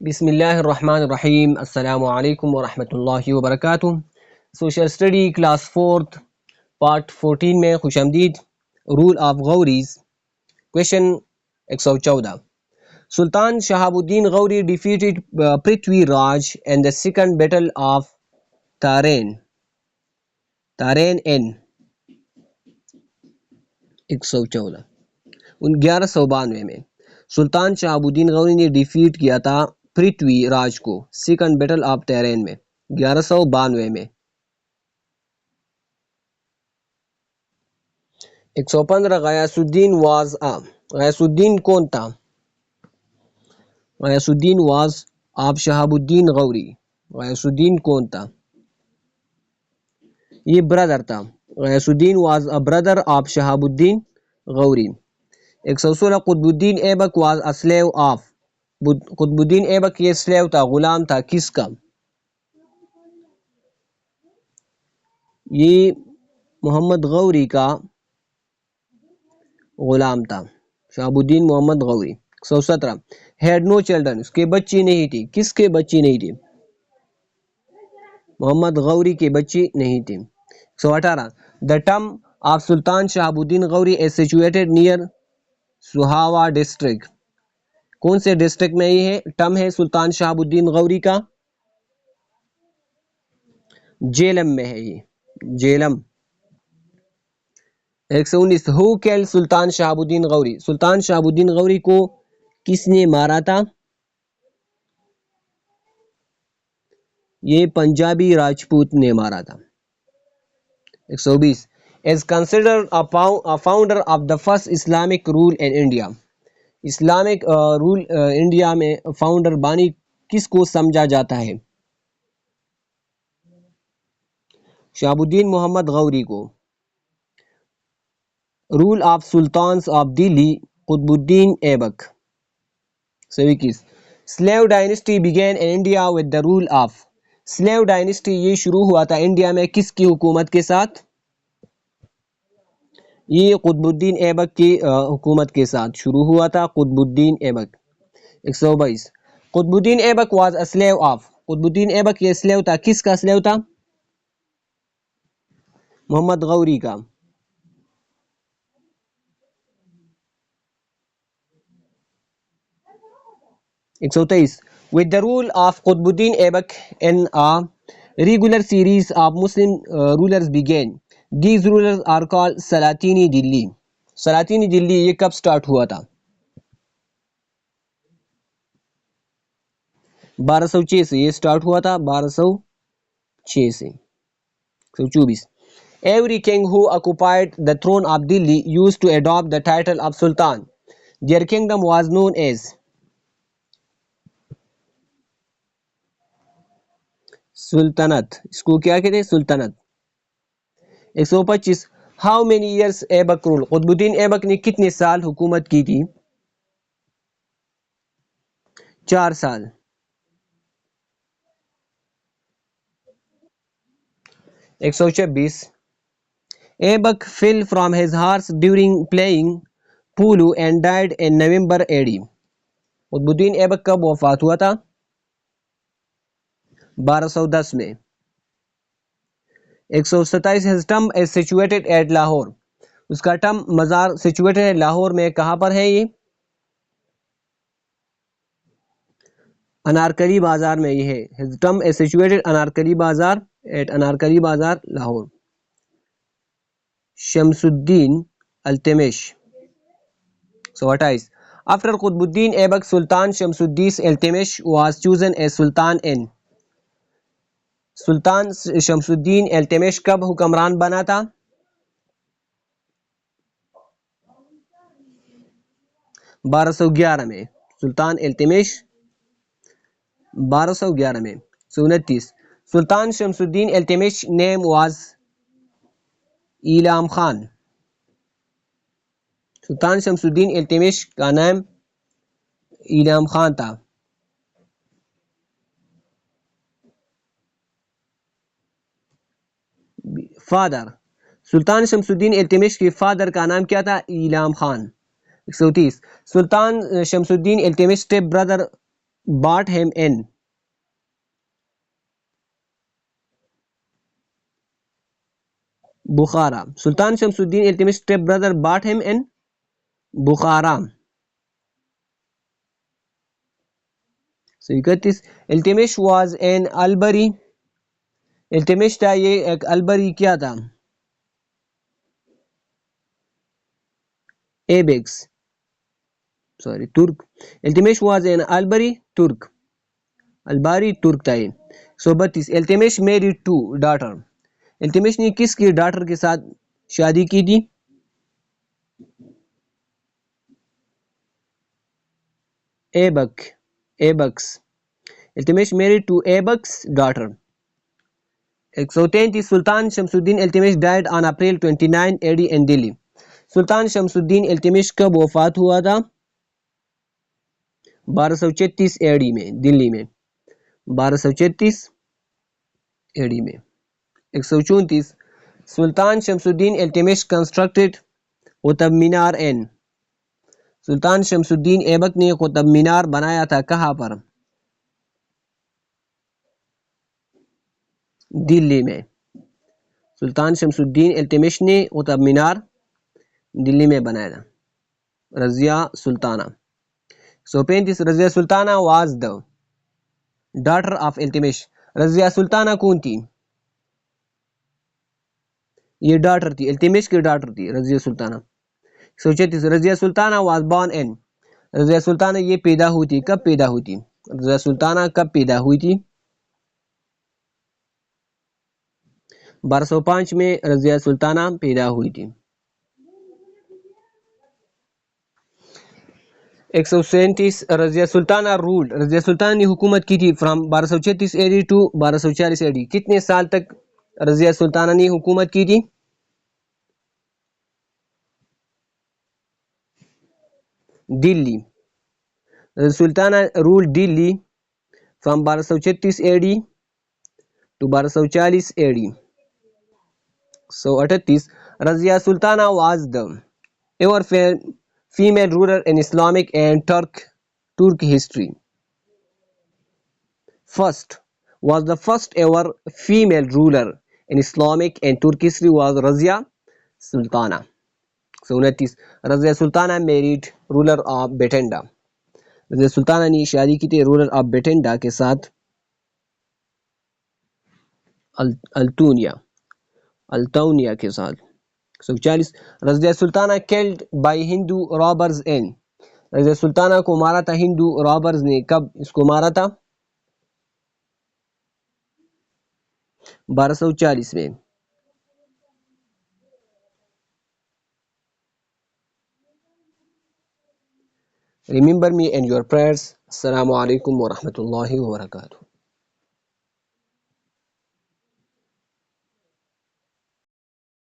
بسم اللہ الرحمن الرحیم، السلام علیکم ورحمۃ اللہ وبرکاتہ۔ Social study class fourth part 14 میں خوش آمدید۔ Role of Ghoris, question 114۔ Sultan Shahab uddin Ghori defeated Prithvi Raj in the second battle of Tarain in 1192 میں سلطان شہاب الدین غوری نے ڈیفیٹ کیا تھا پرتھوی راج کو سیکنڈ بیٹل آف تیرین میں 1192 میں۔ 115 غیاث الدین غیاث الدین کون تھا؟ غیاث الدین واز آف شہاب الدین غوری۔ غیاث الدین کون تھا؟ یہ برادر تھا۔ غیاث الدین was a Brother of Shahab uddin Ghori. 116 Qutb uddin Aibak was a slave of, Qutb uddin Aibak یہ سلیو تھا، غلام تھا کس کا؟ یہ محمد غوری کا غلام تھا، شہاب الدین Muhammad Ghori. 117 had no children, اس کے بچی نہیں تھی، کس کے بچی نہیں تھی؟ محمد غوری کے بچی نہیں تھی۔ 118 دا ٹم of Sultan Shahab uddin Ghori is situated near Sohawa district, کون سے ڈسٹرکٹ میں یہ ہے ٹم ہے سلطان شہاب الدین غوری کا؟ جیلم میں ہے، یہ جیلم۔ 119 who killed سلطان شہاب الدین غوری، سلطان شہاب الدین غوری کو کس نے مارا تھا؟ یہ پنجابی راجپوت نے مارا تھا۔ 120 is considered a founder of the first Islamic rule in India، Islamic rule India میں فاؤنڈر بانی کس کو سمجھا جاتا ہے؟ شہاب الدین محمد غوری کو۔ Rule of sultans of Delhi Qutb uddin Aibak. 121 slave dynasty began in India with the rule of، slave dynasty یہ شروع ہوا تھا انڈیا میں کس کی حکومت کے ساتھ؟ یہ قطب الدین ایبک کی حکومت کے ساتھ شروع ہوا تھا، Qutub uddin Aibak. 122 Qutb uddin Aibak was a slave of, Qutb uddin Aibak یہ سلیو تھا، کس کا سلیو تھا؟ محمد غوری کا۔ 123 with the rule of Qutub uddin Aibak in a regular series of Muslim rulers began، these rulers are called سلاطینی دلی۔ سلاطینی دلی یہ کب سٹارٹ ہوا تھا؟ 1206 سے یہ سٹارٹ ہوا تھا، 1206 سے۔ 124 every king who occupied the throne of Delhi used to adopt the title of Sultan، their kingdom was known as سلطنت، اس کو کیا کہتے ہیں؟ سلطنت۔ 125 how many years Aibak rule، Qutub uddin Aibak نے کتنے سال حکومت کی تھی؟ 4 سال۔ 126 Aibak fell from his horse during playing polo and died in November AD، Qutub uddin Aibak کب وفات ہوا تھا؟ 1210 میں۔ 127 his tomb is situated at Lahore, اس کا ٹم مزار سچویٹڈ ہے لاہور میں، کہاں پر ہے یہ؟ انارکلی بازار میں یہ ہے، his tomb is situated Anarkali بازار at انارکلی بازار لاہور۔ شمس uddin Iltutmish. 128 after Qutub uddin Aibak Sultan Shams uddin Iltutmish was chosen as Sultan in، سلطان شمس الدین التمش کب حکمران بنا تھا؟ 1211 میں، سلطان التمش 1211 میں۔ 129 سلطان شمس الدین التمش name was ایلام خان، سلطان شمس الدین التمش کا نام ایلام خان تھا۔ فادر، سلطان شمس الدین التمش کے فادر کا نام کیا تھا؟ Ilam Khan. 130 Sultan Shams uddin Iltutmish step brother bought him in Bukhara. Sultan Shamsuddin Iltutmish stepbrother bought him in Bukhara. So you get this. Iltutmish was an Albari. Iltutmish تھا یہ ایک البری کیا تھا ایبیکس سوری ترک التمش واز این البری ترک الباری ترک تھا یہ 132 Iltutmish married to daughter Iltutmish نے کس کی ڈاٹر کے ساتھ شادی کی تھی Aibak's Iltutmish married to Aibak's daughter 133 Sultan Shams uddin Iltutmish died on April 29 AD in Delhi Sultan Shams uddin Iltutmish کب وفات ہوا تھا 1236 AD میں دلی میں 1236 AD میں 134 سلطان شمس الدین التمش کنسٹرکٹڈ قطب مینار ان سلطان شمس الدین ایبک نے قطب مینار بنایا تھا کہاں پر دلی میں سلطان شمس الدین التمش نے قطب مینار دلی میں بنایا تھا Razia Sultana 135 Razia Sultana was the daughter of Iltutmish Razia Sultana کون تھی یہ ڈاٹر تھی التمش کی ڈاٹر تھی Razia Sultana 136 Razia Sultana was born in Razia Sultana یہ پیدا ہوئی تھی کب پیدا ہوئی تھی رضیہ سلطانہ کب پیدا ہوئی تھی 1205 میں رضیہ سلطانہ پیدا ہوئی تھی 137 رضیہ سلطانہ رولڈ رضیہ سلطانہ نے حکومت کی تھی فرام 1236 AD ٹو 1240 AD کتنے سال تک رضیہ سلطانہ نے حکومت کی تھی Delhi Razia Sultana ruled Delhi from 1236 AD to 1240 AD 138 Razia Sultana was the ever female ruler in Islamic and Turk history. Was the first ever female ruler in Islamic and Turk history was Razia Sultana. 129 Razia Sultana married ruler of Batenda. Razia Sultana نے شادی کی تھی ruler of Batenda کے ساتھ التونیا کے ساتھ 140 رضیہ سلطانہ killed by Hindu robbers in Razia سلطانہ کو مارا تھا ہندو رابرز نے کب اس کو مارا تھا 1240 میں Remember me in your prayers. Assalamu alaikum wa rahmatullahi wa barakatuh.